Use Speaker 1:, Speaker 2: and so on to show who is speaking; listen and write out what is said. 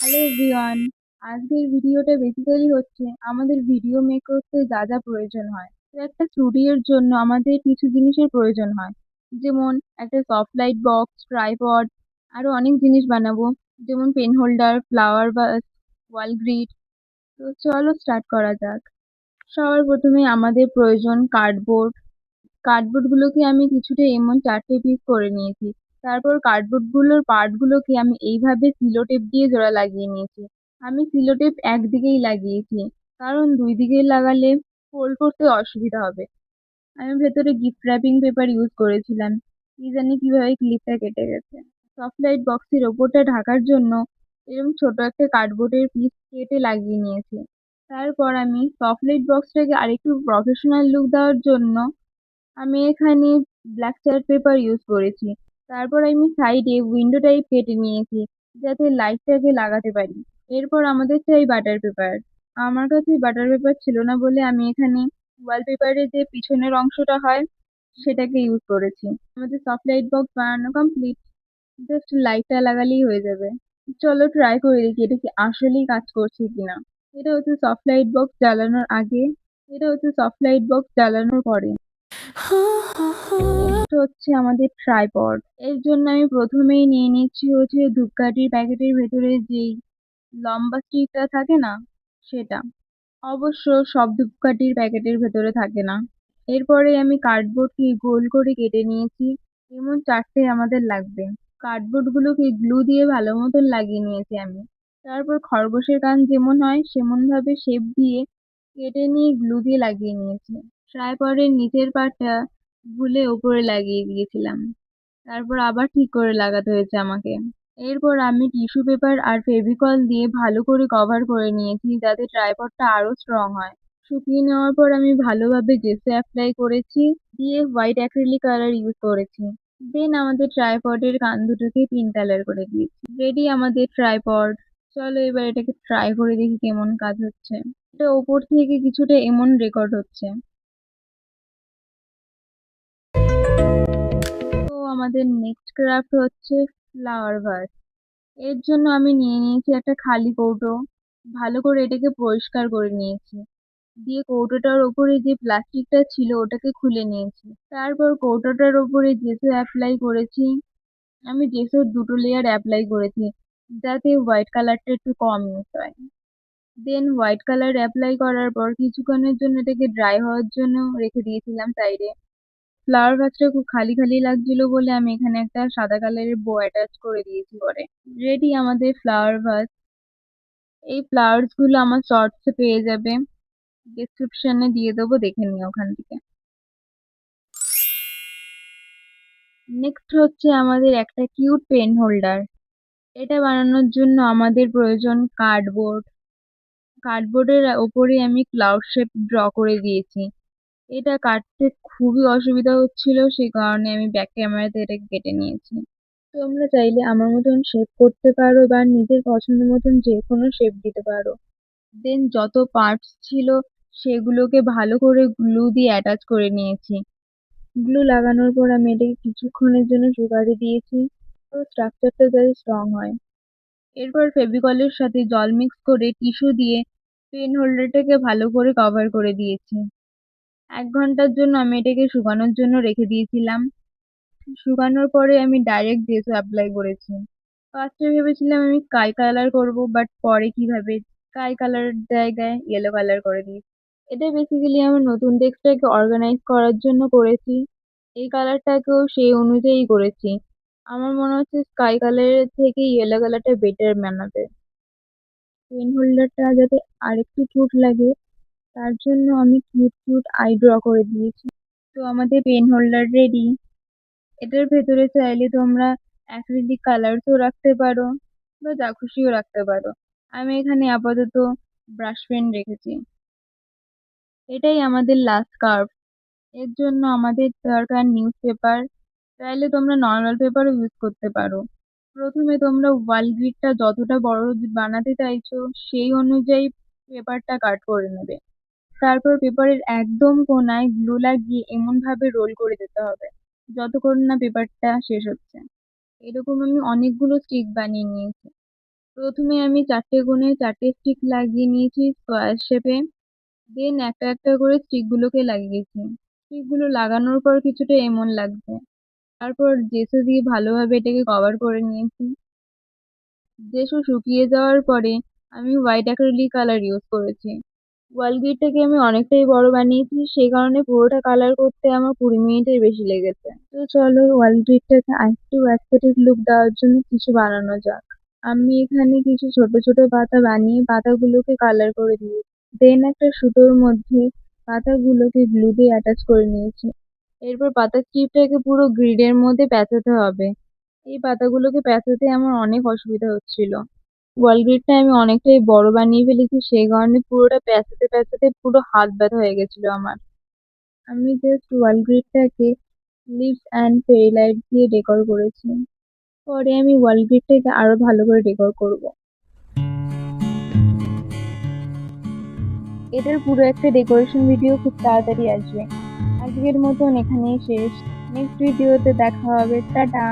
Speaker 1: Hello everyone. আজকের ভিডিওটা basically হচ্ছে আমাদের ভিডিও মেক করতে যা যা প্রয়োজন হয়। তো একটা স্টুডিওর জন্য আমাদের কিছু জিনিসের প্রয়োজন হয়, যেমন একটা সফট লাইট বক্স, ট্রাইপড, আরো অনেক জিনিস বানাবো, যেমন পেন হোল্ডার, ফ্লাওয়ার ভাস, ওয়াল গ্রিড। তো চলো স্টার্ট করা যাক। সবার প্রথমে আমাদের প্রয়োজন কার্ডবোর্ড। কার্ডবোর্ডগুলোকে আমি কিছুটা এমন 4টে পিস করে নিয়েছি। তারপর কার্ডবোর্ডগুলোর পার্টগুলোকে আমি এইভাবে সিলো টেপ দিয়ে জোড়া লাগিয়ে নিয়েছি। আমি সিলো টেপ একদিকেই লাগিয়েছি, কারণ 2 দিকে লাগালে ফোল্ড করতে অসুবিধা হবে। আমি ভেতরে গিফট র্যাপিং পেপার ইউজ করেছিলাম। কি জানি কিভাবে ক্লিপটা কেটে গেছে। সফট লাইট বক্সের ওপরটা ঢাকার জন্য এরকম ছোট একটা কার্ডবোর্ডের পিস কেটে লাগিয়ে নিয়েছি। তারপর আমি সফট লাইট বক্সটাকে আরেকটু প্রফেশনাল লুক দেওয়ার জন্য আমি এখানে ব্ল্যাক চার্ট পেপার ইউজ করেছি। তারপর আমি সাইডে উইন্ডো টাইপ কেটে নিয়েছি, যাতে লাইটটাকে লাগাতে পারি। এরপর আমাদের চাই বাটার পেপার। আমার কাছে বাটার পেপার ছিল না বলে আমি এখানে ওয়ালপেপারের যে পিছনের অংশটা হয় সেটাকে ইউজ করেছি। আমাদের সফট লাইট বক্স বানানো কমপ্লিট। জাস্ট লাইটটা লাগালেই হয়ে যাবে। চলো ট্রাই করে দেখি এটা কি আসলেই কাজ করছে কিনা। এটা হচ্ছে সফট লাইট বক্স জ্বালানোর আগে, এটা হচ্ছে সফট লাইট বক্স জ্বালানোর পরে। এটা হচ্ছে আমাদের ট্রাইপড। এর জন্য আমি প্রথমেই নিয়ে নিচ্ছি হচ্ছে ধূপকাঠির প্যাকেটের ভেতরে যেই লম্বা স্টিকটা থাকে না, সেটা। অবশ্য সব ধূপকাঠির প্যাকেটের ভেতরে থাকে না। এরপরে আমি কার্ডবোর্ডকে গোল করে কেটে নিয়েছি। এমন 4টে আমাদের লাগবে। কার্ডবোর্ড গুলোকে গ্লু দিয়ে ভালো মতন লাগিয়ে নিয়েছি আমি। তারপর খরগোশের কান যেমন হয় সেমন ভাবে শেপ দিয়ে কেটে নিয়ে গ্লু দিয়ে লাগিয়ে নিয়েছি। ট্রাইপডের নিচের পাটটা ভুলে ওপরে লাগিয়ে দিয়েছিলাম। তারপর আবার ঠিক করে লাগাতে হয়েছে আমাকে। এরপর আমি টিস্যু পেপার আর ফেভিকল দিয়ে ভালো করে কভার করে নিয়েছি, যাতে ট্রাইপডটা আরো স্ট্রং হয়। শুকিয়ে নেওয়ার পর আমি ভালোভাবে জেসে অ্যাপ্লাই করেছি, দিয়ে হোয়াইট অ্যাক্রিলিক কালার ইউজ করেছি। দেন আমাদের ট্রাইপডের কান দুটোকে পিঙ্ক কালার করে দিয়েছি। রেডি আমাদের ট্রাইপড। চলো এবার এটাকে ট্রাই করে দেখি কেমন কাজ হচ্ছে। এটা ওপর থেকে কিছুটা এমন রেকর্ড হচ্ছে। তো আমাদের নেক্সট ক্রাফট হচ্ছে ফ্লাওয়ার ভাস। এর জন্য আমি নিয়ে নিয়েছি একটা খালি কৌটো। ভালো করে এটাকে পরিষ্কার করে নিয়েছি, দিয়ে কৌটোটার ওপরে যে প্লাস্টিকটা ছিল ওটাকে খুলে নিয়েছি। তারপর কৌটোটার ওপরে জেসো অ্যাপ্লাই করেছি। আমি জেসোর 2টো লেয়ার অ্যাপ্লাই করেছি, যাতে হোয়াইট কালারটা একটু কম ইউজ হয়। দেন হোয়াইট কালার অ্যাপ্লাই করার পর কিছুক্ষণের জন্য এটাকে ড্রাই হওয়ার জন্য রেখে দিয়েছিলাম সাইডে। ফ্লাওয়ার ভাসটা খুব খালি খালি লাগছিল বলে আমি এখানে একটা সাদা কালারের বো অ্যাটাচ করে দিয়েছি পরে। রেডি আমাদের ফ্লাওয়ার ভাস। এই ফ্লাওয়ার্স গুলো আমার শর্টসে পেয়ে যাবে, ডেসক্রিপশনে দিয়ে দেবো, দেখে নিও ওখান থেকে। নেক্সট হচ্ছে আমাদের একটা কিউট পেন হোল্ডার। এটা বানানোর জন্য আমাদের প্রয়োজন কার্ডবোর্ড। কার্ডবোর্ডের ওপরে আমি ক্লাউড শেপ ড্র করে দিয়েছি। এটা কাটতে খুবই অসুবিধা হচ্ছিল, সেই কারণে আমি ব্যাক ক্যামেরাতে এটা কেটে নিয়েছি। তোমরা চাইলে আমার মতন শেপ করতে পারো বা নিজের পছন্দ মতন যে কোনো শেপ দিতে পারো। দেন যত পার্টস ছিল সেগুলোকে ভালো করে গ্লু দিয়ে অ্যাটাচ করে নিয়েছি। গ্লু লাগানোর পর আমি এটাকে কিছুক্ষণের জন্য শুকাতে দিয়েছি, তো স্ট্রাকচারটা যাতে স্ট্রং হয়। এরপর ফেভিকলের সাথে জল মিক্স করে টিস্যু দিয়ে পেন হোল্ডারটাকে ভালো করে কভার করে দিয়েছি। 1 ঘন্টার জন্য আমি এটাকে শুকানোর জন্য রেখে দিয়েছিলাম। শুকানোর পরে আমি ডাইরেক্ট জেসো অ্যাপ্লাই করেছি। ফার্স্টে ভেবেছিলাম আমি স্কাই কালার করব, বাট পরে কিভাবে স্কাই কালারের জায়গায় ইয়েলো কালার করে দিয়েছি। এটা বেসিক্যালি আমার নতুন ডেস্কটাকে অর্গানাইজ করার জন্য করেছি। এই কালারটাকেও সেই অনুযায়ী করেছি। আমার মনে হচ্ছে স্কাই কালারের থেকে ইয়েলো কালারটা বেটার মানাবে। পেন হোল্ডারটা যাতে আরেকটু কিউট লাগে, তার জন্য আমি কিউট কিউট আই ড্র করে দিয়েছি। তো আমাদের পেন হোল্ডার রেডি। এটার ভেতরে চাইলে তোমরা অ্যাক্রিলিক কালারসও রাখতে পারো বা যা খুশিও রাখতে পারো। আমি এখানে আপাতত ব্রাশ পেন রেখেছি। এটাই আমাদের লাস্ট কার্ভ। এর জন্য আমাদের দরকার নিউজ পেপার। চাইলে তোমরা নর্মাল পেপারও ইউজ করতে পারো। প্রথমে তোমরা ওয়াল গ্রিডটা যতটা বড় বানাতে চাইছো সেই অনুযায়ী পেপারটা কাট করে নেবে। তারপর পেপারের একদম কোনায় গ্লু লাগিয়ে এমন ভাবে রোল করে দিতে হবে যতক্ষণ না পেপারটা শেষ হচ্ছে। এরকম আমি অনেকগুলো স্টিক বানিয়ে নিয়েছি। প্রথমে আমি 4টে কোণে 4টে স্টিক লাগিয়ে নিয়েছি স্কোয়ার শেপে। দেন একটা একটা করে স্টিকগুলোকে লাগিয়েছি। স্টিকগুলো লাগানোর পর কিছুটা এমন লাগছে। তারপর জেসো দিয়ে ভালোভাবে এটাকে কভার করে নিয়েছি। জেসো শুকিয়ে যাওয়ার পরে আমি হোয়াইট অ্যাক্রিলিক কালার ইউজ করেছি। ওয়াল গ্রিডটাকে আমি অনেকটাই বড় বানিয়েছি, সেই কারণে পুরোটা কালার করতে আমার 20 মিনিটের বেশি লেগেছে। তো চলো ওয়াল গ্রিডটাকে আরেকটু অ্যাস্থেটিক লুক দেওয়ার জন্য কিছু বানানো যাক। আমি এখানে কিছু ছোট ছোট পাতা বানিয়ে পাতাগুলোকে কালার করে দিয়েছি। দেন একটা সুতোর মধ্যে পাতাগুলোকে গ্লু দিয়ে অ্যাটাচ করে নিয়েছি। এরপর পাতার চিপটাকে পুরো গ্রিডের মধ্যে প্যাঁচাতে হবে। এই পাতাগুলোকে প্যাঁচাতে আমার অনেক অসুবিধা হচ্ছিল। ওয়াল গ্রিডটা আমি অনেকটাই বড় বানিয়ে ফেলেছি, সেই কারণে পুরোটা প্যাঁচাতে প্যাঁচাতে পুরো হাত ব্যথা হয়ে গেছিল আমার। আমি জাস্ট ওয়াল গ্রিডটাকে লিভস অ্যান্ড ফেরি লাইট দিয়ে ডেকোর করেছি। পরে আমি ওয়াল গ্রিডটাকে আরো ভালো করে ডেকোর করব। এটার পুরো একটা ডেকোরেশন ভিডিও খুব তাড়াতাড়ি আসবে। আজকের মতন এখানেই শেষ। নেক্সট ভিডিওতে দেখা হবে। টাটা।